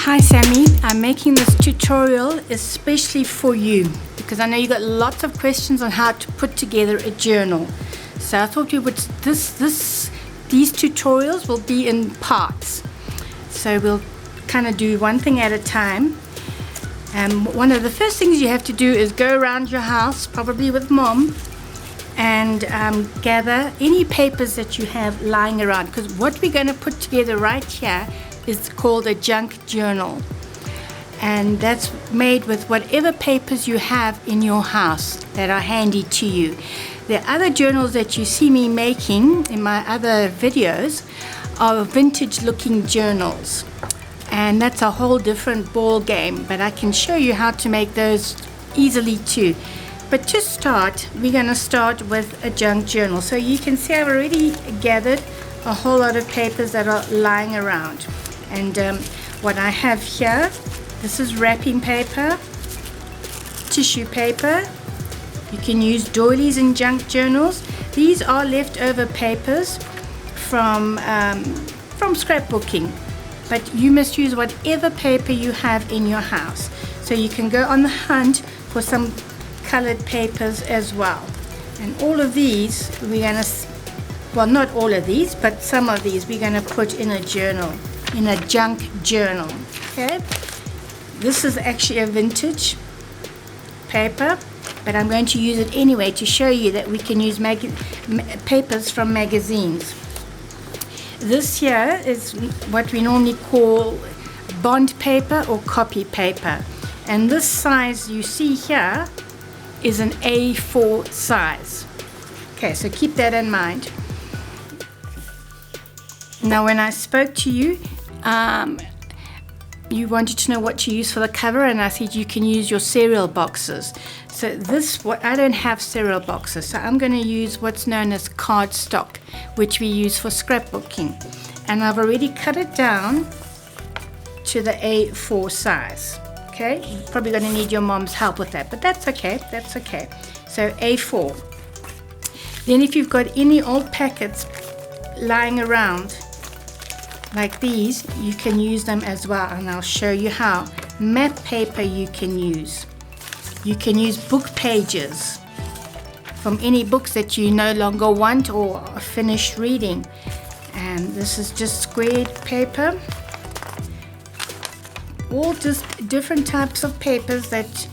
Hi Sammy, I'm making this tutorial especially for you because I know you got lots of questions on how to put together a journal. So I thought these tutorials will be in parts. So we'll kind of do one thing at a time. One of the first things you have to do is go around your house, probably with mom, and gather any papers that you have lying around, because what we're going to put together right here is called a junk journal, and that's made with whatever papers you have in your house that are handy to you. The other journals that you see me making in my other videos are vintage looking journals, and that's a whole different ball game, but I can show you how to make those easily too. But to start, we're going to start with a junk journal. So you can see I've already gathered a whole lot of papers that are lying around. And what I have here, this is wrapping paper, tissue paper. You can use doilies in junk journals. These are leftover papers from scrapbooking, but you must use whatever paper you have in your house. So you can go on the hunt for some colored papers as well. And all of these we're going to, well, not all of these, but some of these we're going to put in a journal, in a junk journal. Okay, this is actually a vintage paper, but I'm going to use it anyway to show you that we can use papers from magazines. This here is what we normally call bond paper or copy paper, and this size you see here is an A4 size. Okay, so keep that in mind. Now, when I spoke to you, you wanted to know what to use for the cover, and I said you can use your cereal boxes. So I don't have cereal boxes, so I'm going to use what's known as cardstock, which we use for scrapbooking. And I've already cut it down to the A4 size. Okay, you're probably going to need your mom's help with that, but that's okay, that's okay. So A4. Then if you've got any old packets lying around like these, you can use them as well, and I'll show you how. Map paper you can use. You can use book pages from any books that you no longer want or are finished reading. And this is just squared paper. All just different types of papers that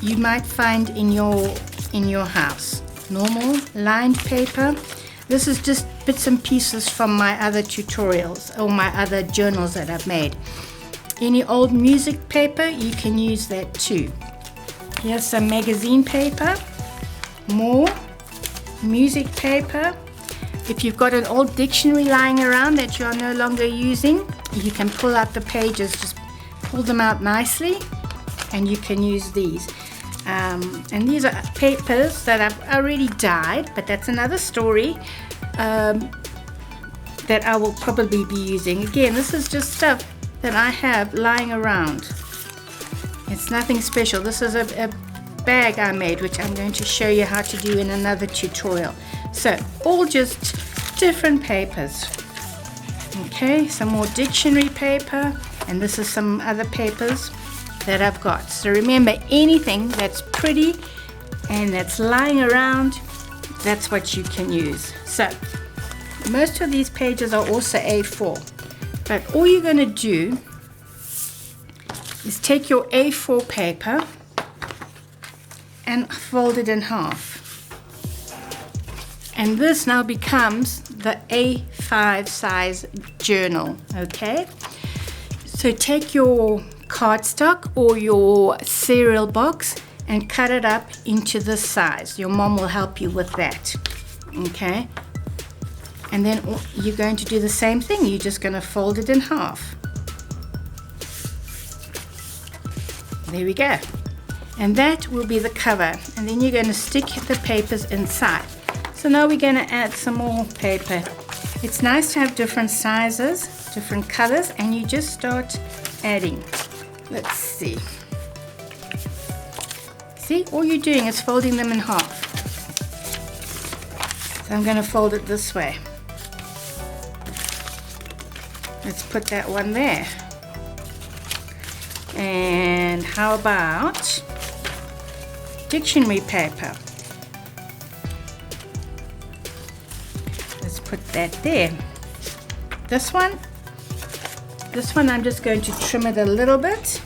you might find in your house. Normal lined paper. This is just bits and pieces from my other tutorials or my other journals that I've made. Any old music paper, you can use that too. Here's some magazine paper, more music paper. If you've got an old dictionary lying around that you are no longer using, you can pull out the pages, just pull them out nicely, and you can use these. And these are papers that I've already dyed, but that's another story that I will probably be using. Again, this is just stuff that I have lying around. It's nothing special. This is a bag I made, which I'm going to show you how to do in another tutorial. So all just different papers. Okay, some more dictionary paper, and this is some other papers that I've got. So remember, anything that's pretty and that's lying around, that's what you can use. So most of these pages are also A4, but all you're going to do is take your A4 paper and fold it in half. And this now becomes the A5 size journal, okay? So take your cardstock or your cereal box and cut it up into this size. Your mom will help you with that, okay? And then you're going to do the same thing. You're just going to fold it in half. There we go. And that will be the cover. And then you're going to stick the papers inside. So now we're going to add some more paper. It's nice to have different sizes, different colors, and you just start adding. Let's see. See, all you're doing is folding them in half. So I'm going to fold it this way. Let's put that one there. And how about dictionary paper? Let's put that there. This one I'm just going to trim it a little bit.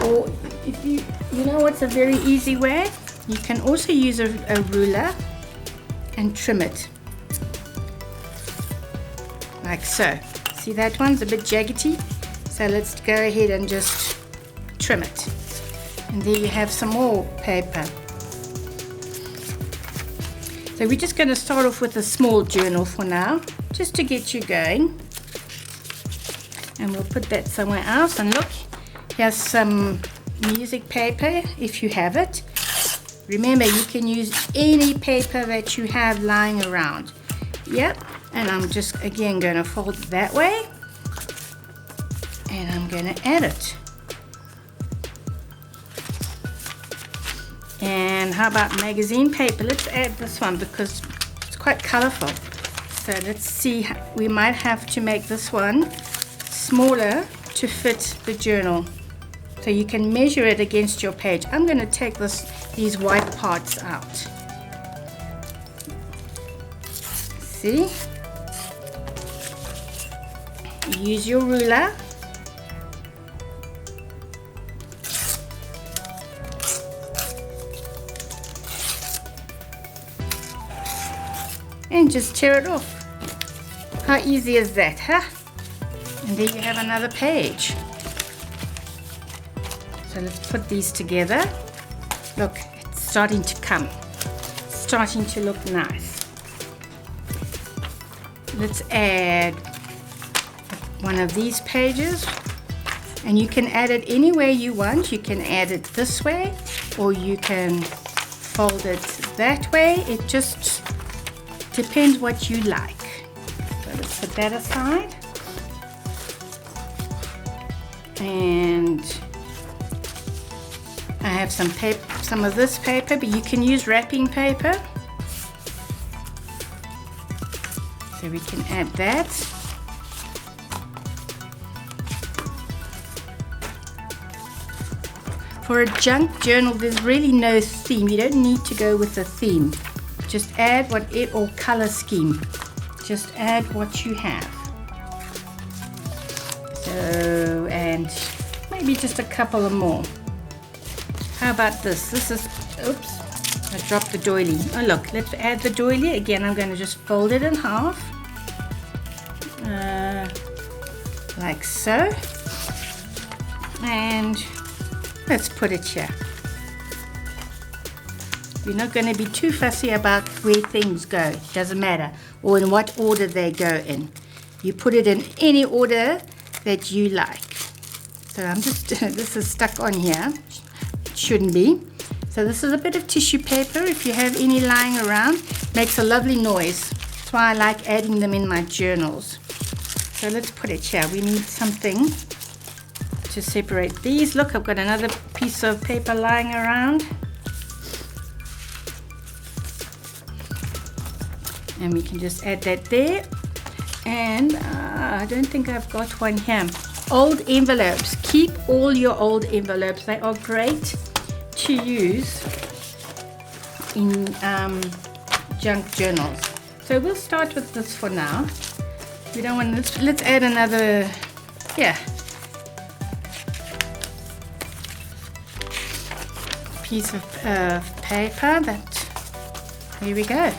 Or if you know what's a very easy way? You can also use a ruler and trim it. Like so. See, that one's a bit jaggedy. So let's go ahead and just trim it. And there you have some more paper. So we're just going to start off with a small journal for now, just to get you going. And we'll put that somewhere else. And look, here's some music paper if you have it. Remember, you can use any paper that you have lying around. Yep, and I'm just again going to fold it that way. And I'm going to add it. And how about magazine paper? Let's add this one because it's quite colorful. So let's see, we might have to make this one smaller to fit the journal. So you can measure it against your page. I'm going to take these white parts out. See? Use your ruler. And just tear it off. How easy is that, huh? And there you have another page. So let's put these together. Look, it's starting to come. It's starting to look nice. Let's add one of these pages. And you can add it any way you want. You can add it this way, or you can fold it that way. It just depends what you like. So let's put that aside. And I have some paper, some of this paper, but you can use wrapping paper. So we can add that. For a junk journal, there's really no theme. You don't need to go with a theme. Just add or color scheme. Just add what you have. So, and maybe just a couple of more. How about this? This is, oops, I dropped the doily. Oh look, let's add the doily. Again, I'm going to just fold it in half. Like so. And let's put it here. We're not going to be too fussy about where things go. It doesn't matter. Or in what order they go in. You put it in any order that you like. So I'm just, this is stuck on here. It shouldn't be. So this is a bit of tissue paper. If you have any lying around, makes a lovely noise. That's why I like adding them in my journals. So let's put it here. We need something to separate these. Look, I've got another piece of paper lying around. And we can just add that there. And I don't think I've got one here. Old envelopes. Keep all your old envelopes. They are great to use in junk journals. So we'll start with this for now. We don't want, let's add another, yeah, piece of paper. Here we go.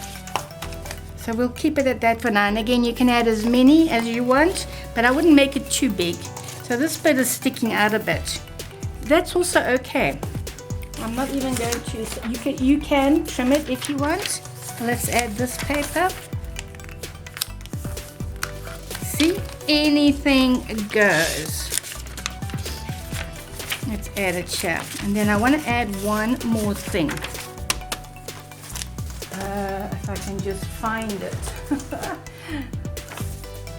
So we'll keep it at that for now. And again, you can add as many as you want, but I wouldn't make it too big. So this bit is sticking out a bit. That's also okay. I'm not even going to, you can trim it if you want. Let's add this paper. See, anything goes. Let's add it here. And then I want to add one more thing. If I can just find it.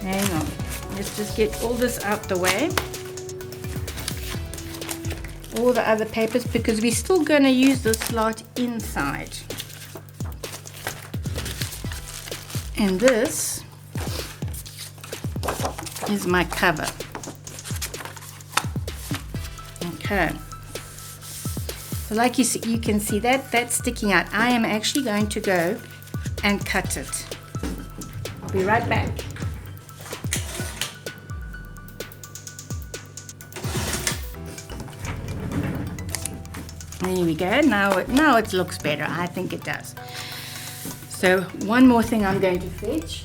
Hang on. Let's just get all this out the way. All the other papers, because we're still going to use the slot inside. And this is my cover. Okay. So like you can see that's sticking out. I am actually going to go and cut it. I'll be right back. There we go. Now it looks better. I think it does. So one more thing I'm going to fetch.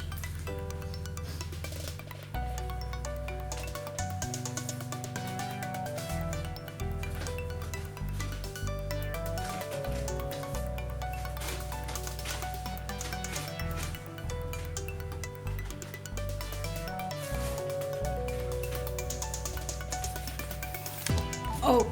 Oh,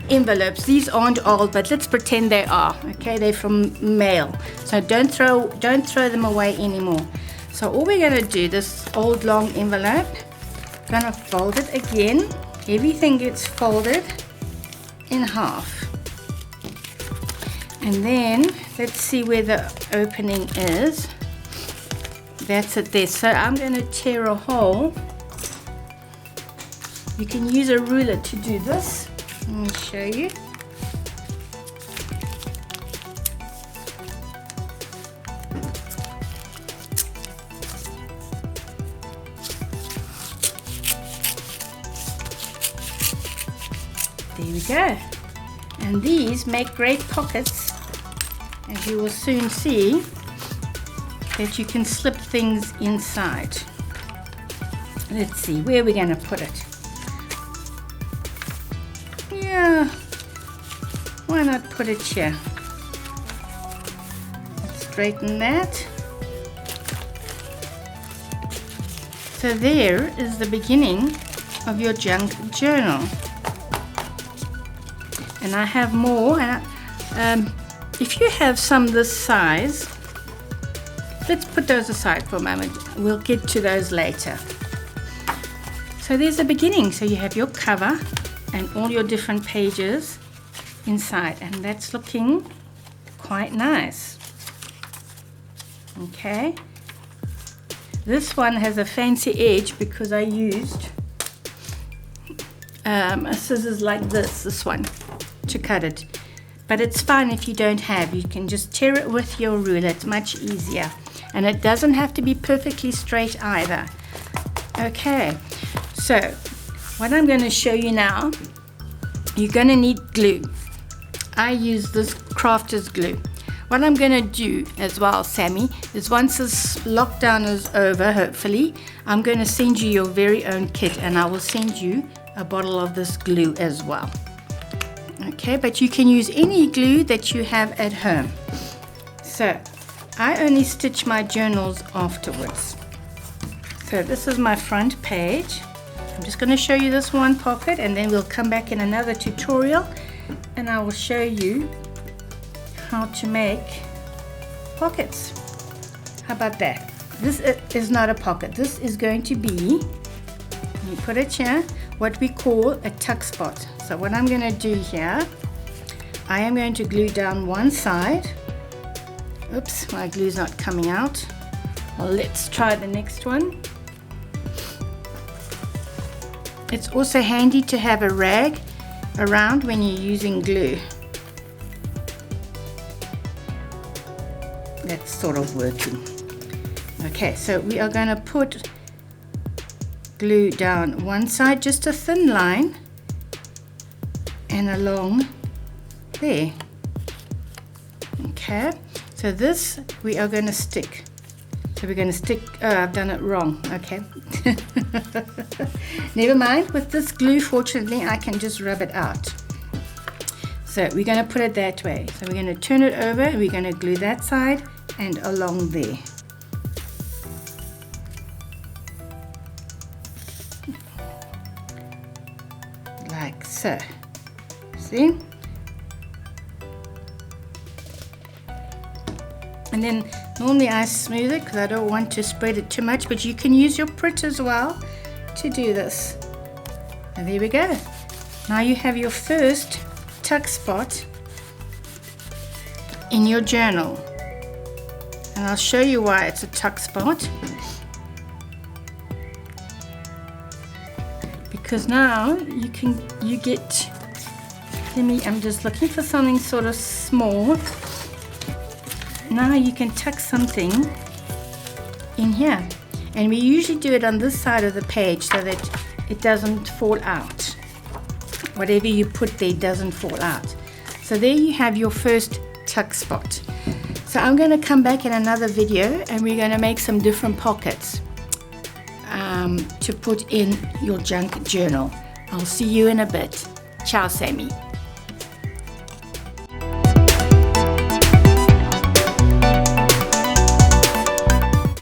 envelopes. These aren't old, but let's pretend they are. Okay, they're from mail. So don't throw them away anymore. So all we're gonna do, this old long envelope, gonna fold it again. Everything gets folded in half. And then let's see where the opening is. That's it there. So I'm gonna tear a hole. You can use a ruler to do this. Let me show you. There we go. And these make great pockets, as you will soon see, that you can slip things inside. Let's see, where are we going to put it? Yeah, why not put it here? Let's straighten that. So there is the beginning of your junk journal. And I have more. If you have some this size, let's put those aside for a moment. We'll get to those later. So there's the beginning. So you have your cover and all your different pages inside, and that's looking quite nice. Okay, this one has a fancy edge because I used a scissors like this one to cut it, but it's fine if you don't have. You can just tear it with your ruler. It's much easier, and it doesn't have to be perfectly straight either. Okay, so what I'm going to show you now, you're going to need glue. I use this crafter's glue. What I'm going to do as well, Sammy, is once this lockdown is over, hopefully, I'm going to send you your very own kit, and I will send you a bottle of this glue as well. Okay, but you can use any glue that you have at home. So I only stitch my journals afterwards. So this is my front page. I'm just going to show you this one pocket, and then we'll come back in another tutorial and I will show you how to make pockets. How about that? This is not a pocket. This is going to be, you put it here, what we call a tuck spot. So what I'm going to do here, I am going to glue down one side. Oops, my glue's not coming out. Well, let's try the next one. It's also handy to have a rag around when you're using glue. That's sort of working. Okay, so we are going to put glue down one side, just a thin line, and along there. Okay, so this we are going to stick. So we're going to stick, I've done it wrong, okay. Never mind, with this glue, fortunately, I can just rub it out. So we're going to put it that way. So we're going to turn it over, and we're going to glue that side and along there. Like so. See? And then normally I smooth it because I don't want to spread it too much, but you can use your Pritt as well to do this. And there we go. Now you have your first tuck spot in your journal. And I'll show you why it's a tuck spot. Because now you get I'm just looking for something sort of small. Now you can tuck something in here. And we usually do it on this side of the page so that it doesn't fall out. Whatever you put there doesn't fall out. So there you have your first tuck spot. So I'm going to come back in another video and we're going to make some different pockets to put in your junk journal. I'll see you in a bit. Ciao, Sammy.